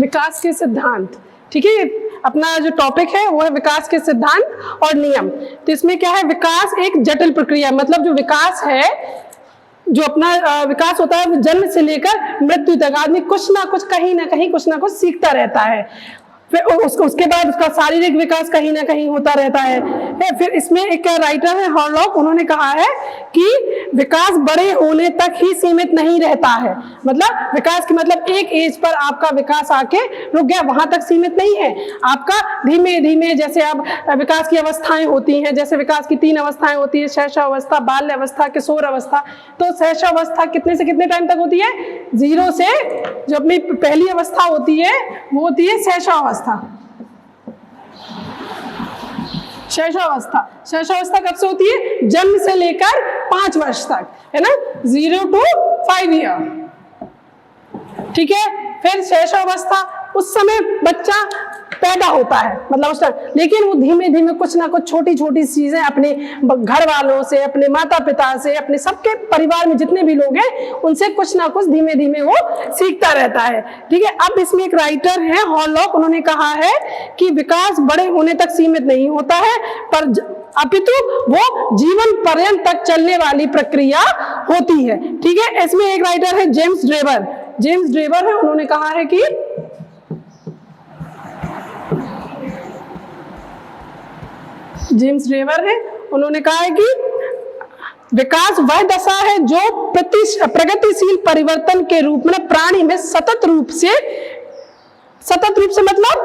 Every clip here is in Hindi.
विकास के सिद्धांत। ठीक है, अपना जो टॉपिक है वो है विकास के सिद्धांत और नियम। तो इसमें क्या है, विकास एक जटिल प्रक्रिया, मतलब जो विकास है, जो अपना विकास होता है वो जन्म से लेकर मृत्यु तक आदमी कुछ ना कुछ, कहीं ना कहीं कुछ ना कुछ सीखता रहता है। फिर उसके बाद उसका शारीरिक विकास कहीं ना कहीं होता रहता है। फिर इसमें एक राइटर है हॉलॉक, उन्होंने कहा है कि विकास बड़े होने तक ही सीमित नहीं रहता है। मतलब विकास की मतलब एक एज पर आपका विकास आके रुक गया, वहां तक सीमित नहीं है। आपका धीमे धीमे, जैसे आप विकास की अवस्थाएं होती हैं, जैसे विकास की 3 अवस्थाएं होती है, शैशवावस्था, बाल्य अवस्था, किशोर अवस्था। तो शैशवावस्था कितने से कितने टाइम तक होती है? 0 से, जो अपनी पहली अवस्था होती है वो होती है शैशवावस्था। शैशवावस्था, शैशवावस्था कब से होती है? जन्म से लेकर 5 वर्ष तक, है ना, 0 to 5 ईयर। ठीक है, फिर शैशवावस्था, उस समय बच्चा पैदा होता है, मतलब उस टाइम, लेकिन वो धीमे धीमे कुछ ना कुछ छोटी छोटी चीजें अपने घर वालों से, अपने माता पिता से, अपने सबके परिवार में जितने भी लोग हैं उनसे कुछ ना कुछ धीमे धीमे वो सीखता रहता है। ठीक है, अब इसमें एक राइटर है हॉलॉक, उन्होंने कहा है कि विकास बड़े होने तक सीमित नहीं होता है, पर अपितु वो जीवन पर्यंत तक चलने वाली प्रक्रिया होती है। ठीक है, इसमें एक राइटर है जेम्स ड्रेवर, जेम्स ड्रेवर है, उन्होंने कहा है कि जेम्स ड्रेवर है, उन्होंने कहा है कि विकास वह दशा है जो प्रगतिशील परिवर्तन के रूप में प्राणी में सतत रूप से मतलब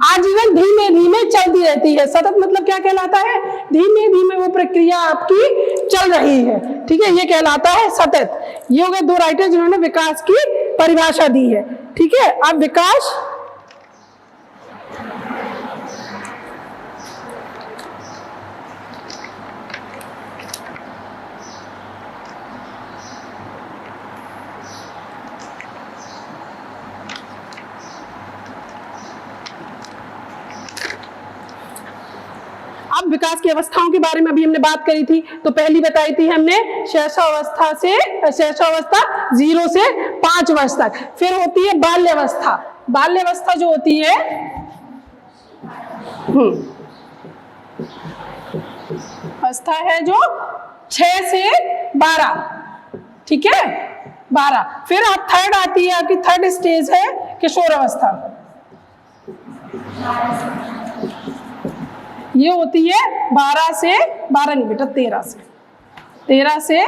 आजीवन धीमे धीमे चलती रहती है। सतत मतलब क्या कहलाता है? धीमे धीमे वो प्रक्रिया आपकी चल रही है। ठीक है, ये कहलाता है सतत। ये हो गए 2 राइटर जिन्होंने विकास की परिभाषा दी है। ठीक है, अब विकास विकास की अवस्थाओं के बारे में अभी हमने बात करी थी। तो पहली बताई थी हमने शैशवावस्था 0 से 5 वर्ष तक। फिर होती है बाल्यावस्था। बाल्यावस्था जो होती है अवस्था है जो 6 से 12। ठीक है, 12। फिर आप थर्ड आती है, आपकी थर्ड स्टेज है किशोर अवस्था। ये होती है 12 नहीं बेटा, 13 से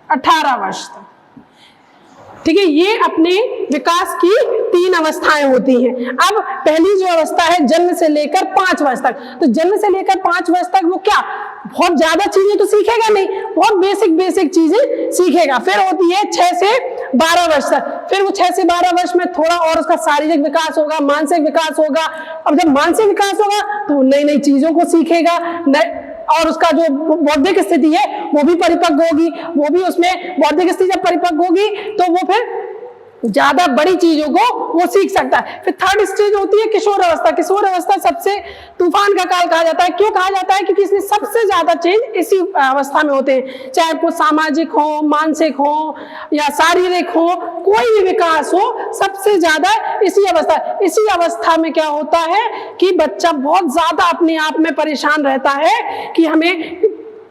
18 वर्ष तक। ठीक है, ये अपने विकास की 3 अवस्थाएं होती हैं। अब पहली जो अवस्था है जन्म से लेकर 5 वर्ष तक, तो जन्म से लेकर 5 वर्ष तक वो क्या बहुत ज्यादा चीजें तो सीखेगा नहीं, बहुत बेसिक चीजें सीखेगा। फिर होती है 6 से 12 वर्ष तक। फिर वो 6 से 12 वर्ष में थोड़ा और उसका शारीरिक विकास होगा, मानसिक विकास होगा। अब जब मानसिक विकास होगा तो नई नई चीजों को सीखेगा, और उसका जो बौद्धिक स्थिति है वो भी परिपक्व होगी। वो भी उसमें बौद्धिक स्थिति जब परिपक्व होगी तो वो फिर ज्यादा बड़ी चीजों को वो सीख सकता है। फिर थर्ड स्टेज होती है किशोर अवस्था। किशोर अवस्था सबसे तूफान का काल कहा जाता है। क्यों कहा जाता है? क्योंकि इसमें सबसे ज्यादा चेंज इसी अवस्था में होते हैं, चाहे वो सामाजिक हो, मानसिक हो या शारीरिक हो, कोई भी विकास हो, सबसे ज्यादा इसी अवस्था में क्या होता है कि बच्चा बहुत ज्यादा अपने आप में परेशान रहता है कि हमें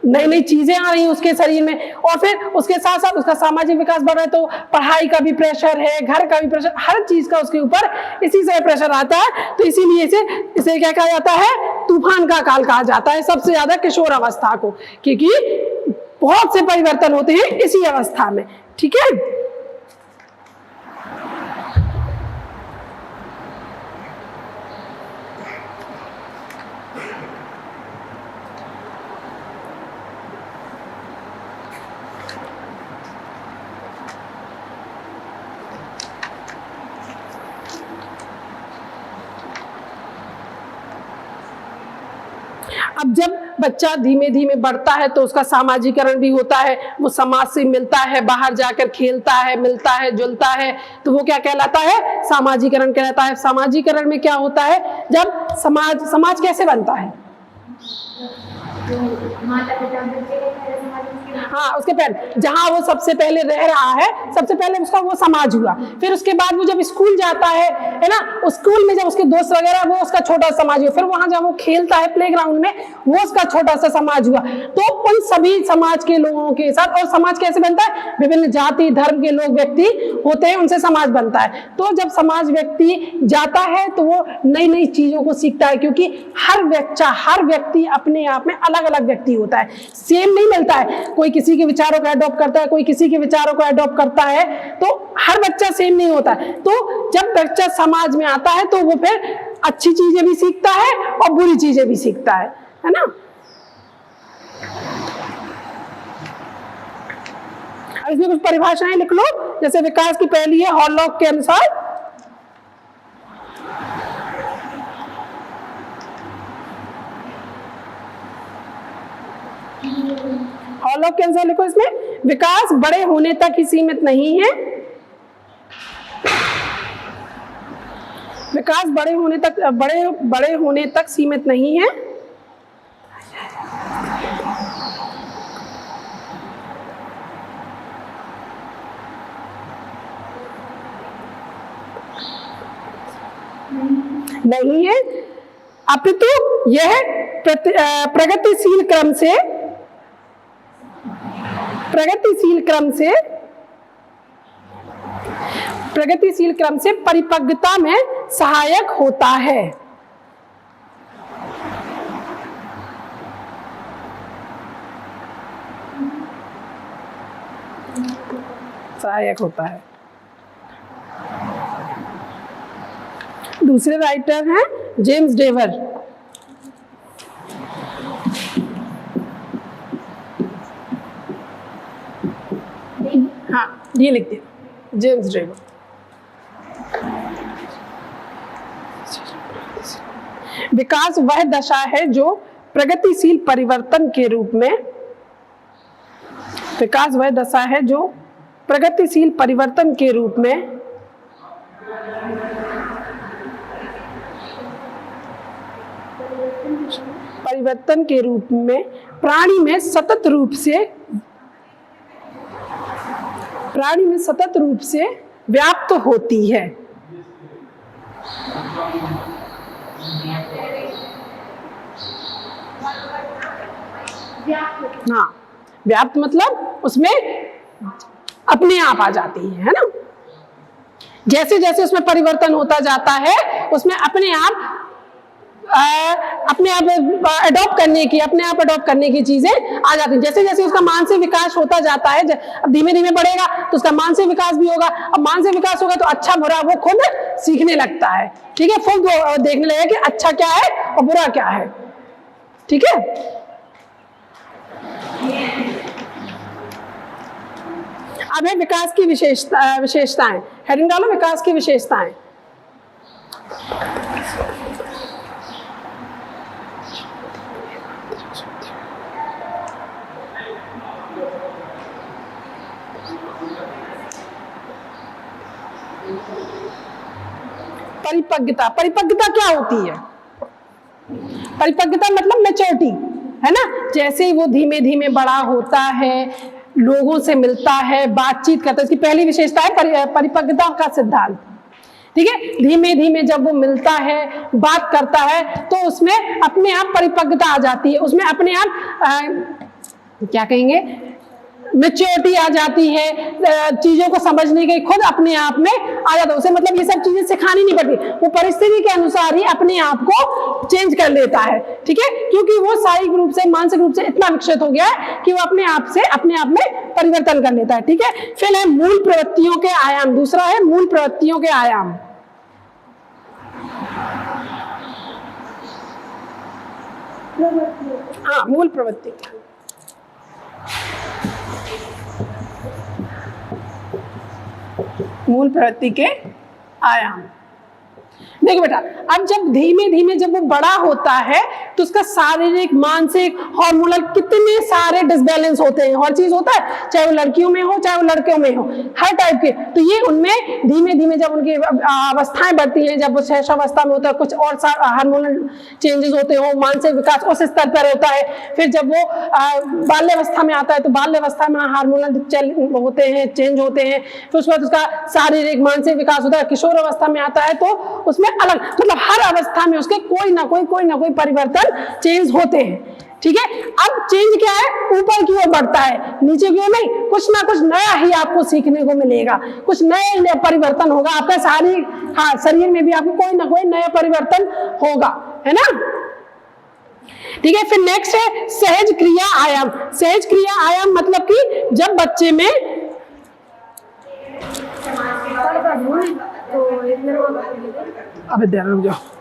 नई नई चीजें आ रही हैं उसके शरीर में, और फिर उसके साथ साथ उसका सामाजिक विकास बढ़ रहा है, तो पढ़ाई का भी प्रेशर है, घर का भी प्रेशर, हर चीज का उसके ऊपर इसी से प्रेशर आता है। तो इसीलिए इसे क्या कहा जाता है? तूफान का काल कहा जाता है सबसे ज्यादा किशोर अवस्था को, क्योंकि बहुत से परिवर्तन होते हैं इसी अवस्था में। ठीक है, अब जब बच्चा धीमे धीमे बढ़ता है तो उसका सामाजिकरण भी होता है, वो समाज से मिलता है, बाहर जाकर खेलता है, मिलता है, जुलता है, तो वो क्या कहलाता है? सामाजिकरण कहलाता है। सामाजिकरण में क्या होता है? जब समाज कैसे बनता है? माता पिता बच्चे को पहले समाज में हाँ, उसके पहले जहाँ वो सबसे पहले रह रहा है, सबसे पहले उसका वो समाज हुआ। फिर उसके बाद वो जब स्कूल जाता है ना, उस स्कूल में जब उसके दोस्त वगैरह, वो उसका छोटा समाज हुआ। फिर वहां जब वो खेलता है प्लेग्राउंड में, वो उसका छोटा सा समाज हुआ। तो उन सभी समाज के लोगों के साथ, और समाज कैसे बनता है, विभिन्न जाति धर्म के लोग व्यक्ति होते हैं, उनसे समाज बनता है। तो जब समाज व्यक्ति जाता है तो वो नई नई चीजों को सीखता है, क्योंकि हर व्यक्ति अपने आप में अलग अलग व्यक्ति होता है, सेम नहीं मिलता है। कोई किसी के विचारों को अडॉप्ट करता है, कोई किसी के विचारों को अडॉप्ट करता है, तो हर बच्चा सेम नहीं होता है। तो जब बच्चा समाज में आता है तो वो फिर अच्छी चीजें भी सीखता है और बुरी चीजें भी सीखता है ना। इसमें कुछ परिभाषाएं लिख लो, जैसे विकास की पहली है हॉलॉक के अनुसार, हॉलॉक के अनुसार लिखो इसमें, विकास बड़े होने तक ही सीमित नहीं है, विकास बड़े होने तक सीमित नहीं है, नहीं है, अपितु यह प्रगतिशील क्रम से परिपक्वता में सहायक होता है। दूसरे राइटर हैं जेम्स डेवर। हाँ, ये लिख दिया, जेम्स डेवर। विकास वह दशा है जो प्रगतिशील परिवर्तन के रूप में, विकास वह दशा है जो प्रगतिशील परिवर्तन के रूप में प्राणी में सतत रूप से व्याप्त होती है। हाँ, व्याप्त मतलब उसमें अपने आप आ जाती है ना। जैसे जैसे उसमें परिवर्तन होता जाता है, उसमें अपने आप अडॉप्ट करने की चीजें आ जाती हैं। जैसे जैसे उसका मानसिक विकास होता जाता है, अब धीमे धीमे बढ़ेगा तो उसका मानसिक विकास भी होगा। अब मानसिक विकास होगा तो अच्छा बुरा वो खुद सीखने लगता है, ठीक है, खुद देखने लगेगा कि अच्छा क्या है और बुरा क्या है, ठीक है। अब है विकास की विशेषताएं। हेडिंग डालो, विकास की विशेषताएं। परिपक्वता क्या होती है? परिपक्वता मतलब मैच्योरिटी, है ना। जैसे ही वो धीमे धीमे बड़ा होता है, लोगों से मिलता है, बातचीत करता है, इसकी पहली विशेषता है परिपक्वता का सिद्धांत, ठीक है। धीमे धीमे जब वो मिलता है, बात करता है, तो उसमें अपने आप परिपक्वता आ जाती है, उसमें अपने आप क्या कहेंगे, मैच्योरिटी आ जाती है, चीजों को समझने के खुद अपने आप में आ जाता है उसे। मतलब ये सब चीजें सिखानी नहीं पड़ती, वो परिस्थिति के अनुसार ही अपने आप को चेंज कर लेता है, ठीक है, क्योंकि वो शारीरिक रूप से, मानसिक रूप से इतना विकसित हो गया है कि वो अपने आप में परिवर्तन कर लेता है, ठीक है। फिर है मूल प्रवृत्तियों के आयाम। दूसरा है मूल प्रवृत्तियों के आयाम। हाँ, मूल प्रवृत्ति, मूल प्रवृत्ति के आयाम। देखो बेटा, अब जब धीमे धीमे जब वो बड़ा होता है तो उसका शारीरिक, मानसिक, हार्मोनल कितने सारे डिसबैलेंस होते हैं, हर चीज होता है, चाहे वो लड़कियों में हो चाहे वो लड़कियों में हो, हर टाइप के। तो ये उनमें धीमे धीमे जब उनकी अवस्थाएं बढ़ती हैं, जब वो शैशवावस्था में होता है, कुछ और हार्मोनल चेंजेस होते हो, मानसिक विकास उस स्तर पर होता है। फिर जब वो बाल्यावस्था में आता है तो बाल्यावस्था में हार्मोनल होते हैं, चेंज होते हैं। फिर उसके बाद उसका शारीरिक, मानसिक विकास होता है। किशोर अवस्था में आता है तो उसमें अलग, मतलब हर अवस्था में उसके कोई ना कोई परिवर्तन, चेंज होते हैं। ठीक है, अब चेंज क्या है, ऊपर की ओर बढ़ता है, नीचे की ओर नहीं। कुछ ना कुछ नया ही आपको सीखने को मिलेगा, कुछ नए परिवर्तन होगा आपका शरीर में भी आपको कोई ना कोई नया परिवर्तन होगा, है ना। ठीक है, फिर नेक्स्ट है सहज क्रिया आयाम। सहज क्रिया आयाम मतलब कि जब बच्चे में अब रुक जाओ।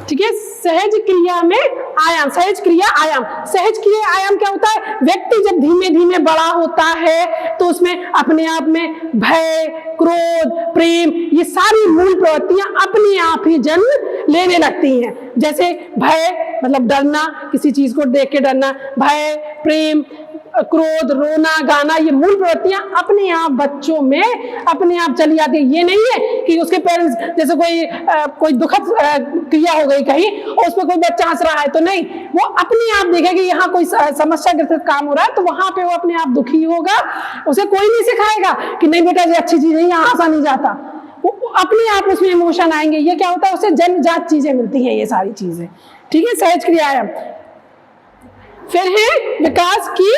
ठीक है, सहज क्रिया में आयाम, सहज क्रिया आयाम। सहज क्रिया आयाम क्या होता है, व्यक्ति जब धीमे धीमे बड़ा होता है तो उसमें अपने आप में भय, क्रोध, प्रेम, ये सारी मूल प्रवृत्तियां अपने आप ही जन्म लेने लगती हैं। जैसे भय मतलब डरना, किसी चीज को देख के डरना, भय, प्रेम, क्रोध, रोना, गाना, ये मूल प्रवृत्तियां अपने आप बच्चों में अपने आप चली आती है। ये नहीं है कि उसके पेरेंट्स, जैसे कोई दुखद क्रिया हो गई कहीं और उसमें कोई बच्चा हंस रहा है तो नहीं, वो अपने आप देखेगा कि यहाँ कोई समस्या ग्रसित काम हो रहा है तो वहां पे वो अपने आप दुखी होगा। उसे कोई नहीं सिखाएगा कि नहीं बेटा ये अच्छी चीज नहीं, यहाँ हंसा नहीं जाता। वो अपने आप उसमें इमोशन आएंगे। ये क्या होता है, उसे जन्मजात चीजें मिलती हैं, ये सारी चीजें। ठीक है, सहज क्रिया है। फिर है विकास की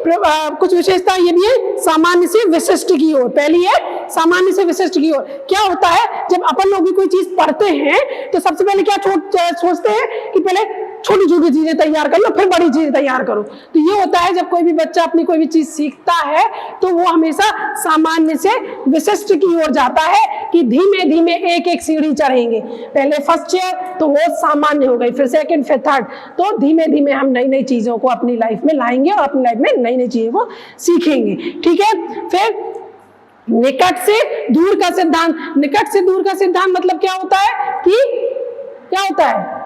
कुछ विशेषता, ये भी है सामान्य से विशिष्ट की ओर। पहली है सामान्य से विशिष्ट की ओर। क्या होता है, जब अपन लोग भी कोई चीज पढ़ते हैं तो सबसे पहले क्या सोचते हैं कि पहले छोटी छोटी चीजें तैयार कर लो फिर बड़ी चीजें तैयार करो। तो ये होता है जब कोई भी बच्चा अपनी कोई भी चीज सीखता है तो वो हमेशा सामान्य से विशिष्ट की ओर जाता है कि धीमे धीमे एक एक सीढ़ी चढ़ेंगे। पहले फर्स्ट ईयर तो वो सामान्य हो गई, फिर सेकंड, फिर थर्ड, तो धीमे धीमे हम नई नई चीजों को अपनी लाइफ में लाएंगे और अपनी लाइफ में नई नई चीजों को सीखेंगे। ठीक है, फिर निकट से दूर का सिद्धांत। निकट से दूर का सिद्धांत मतलब क्या होता है कि क्या होता है,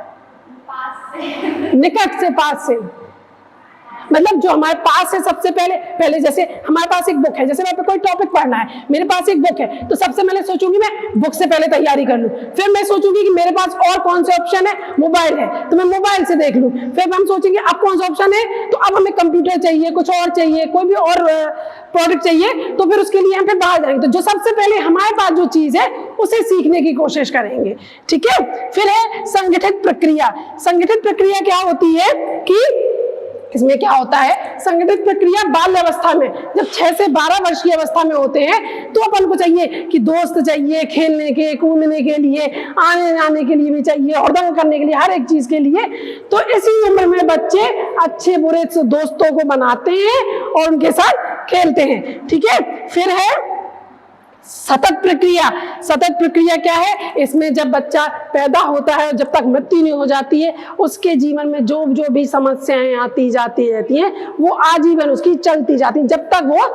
निकट से पास से, मतलब जो हमारे पास है सबसे पहले जैसे हमारे पास एक बुक है, जैसे मैं कोई टॉपिक पढ़ना है, मेरे पास एक बुक है तो सबसे पहले सोचूंगी मैं बुक से पहले तैयारी कर लूं। फिर मैं सोचूंगी कि मेरे पास और कौन से ऑप्शन है, मोबाइल है तो मैं मोबाइल से देख लूं। फिर हम सोचेंगे अब कौन सा ऑप्शन है, तो अब हमें कंप्यूटर चाहिए, कुछ और चाहिए, कोई भी और प्रोडक्ट चाहिए, तो फिर उसके लिए हम फिर बाहर जाएंगे। तो जो सबसे पहले हमारे पास जो चीज है उसे सीखने की कोशिश करेंगे। ठीक है, फिर है संगठित प्रक्रिया। संगठित प्रक्रिया क्या होती है कि इसमें क्या होता है, संगठित प्रक्रिया बाल्य अवस्था में, जब 6 से 12 वर्ष की अवस्था में होते हैं तो अपन को चाहिए कि दोस्त चाहिए, खेलने के, कूदने के लिए, आने जाने के लिए भी चाहिए, और दंग करने के लिए, हर एक चीज के लिए। तो इसी उम्र में बच्चे अच्छे बुरे दोस्तों को बनाते हैं और उनके साथ खेलते हैं। ठीक है, फिर है सतत प्रक्रिया। सतत प्रक्रिया क्या है, इसमें जब बच्चा पैदा होता है जब तक मृत्यु नहीं हो जाती है उसके जीवन में जो जो भी समस्याएं आती जाती रहती हैं वो आजीवन उसकी चलती जाती हैं। जब तक वो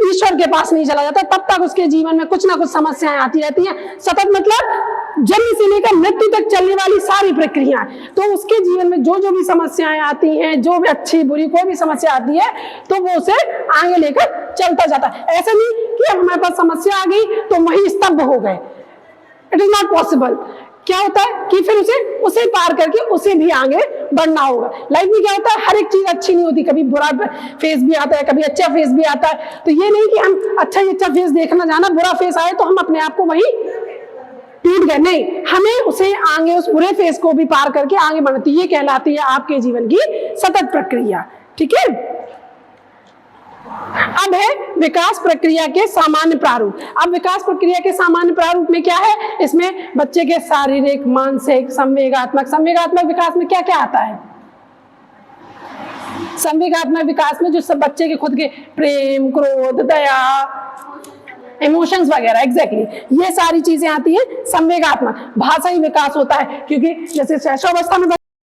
ईश्वर के पास नहीं चला जाता तब तक उसके जीवन में कुछ ना कुछ समस्याएं आती रहती हैं। सतत मतलब जन्म से लेकर मृत्यु तक चलने वाली सारी प्रक्रियाएं। तो उसके जीवन में जो जो भी समस्याएं आती हैं, जो भी अच्छी बुरी कोई भी समस्या आती है तो वो उसे आगे लेकर चलता जाता है। ऐसा नहीं कि अब हमारे पास समस्या आ गई तो वही स्तब्ध हो गए, इट इज नॉट पॉसिबल। क्या होता है कि फिर उसे पार करके उसे भी आगे बढ़ना होगा। लाइफ में क्या होता है, हर एक चीज अच्छी नहीं होती, कभी बुरा फेस भी आता है, कभी अच्छा फेस भी आता है। तो ये नहीं कि हम अच्छा फेस देखना जाना, बुरा फेस आए तो हम अपने आप को वही टूट गए, नहीं, हमें उसे आगे उस बुरे फेस को भी पार करके आगे बढ़ना। तो ये कहलाती है आपके जीवन की सतत प्रक्रिया। ठीक है, अब है विकास प्रक्रिया के सामान्य प्रारूप। अब विकास प्रक्रिया के सामान्य प्रारूप में क्या है, इसमें बच्चे के शारीरिक, मानसिक, संवेगात्मक विकास में क्या क्या आता है। संवेगात्मक विकास में जो सब बच्चे के खुद के प्रेम, क्रोध, दया, इमोशंस वगैरह, एग्जैक्टली ये सारी चीजें आती हैं। संवेगात्मक भाषाई विकास होता है, क्योंकि जैसे शैशवावस्था में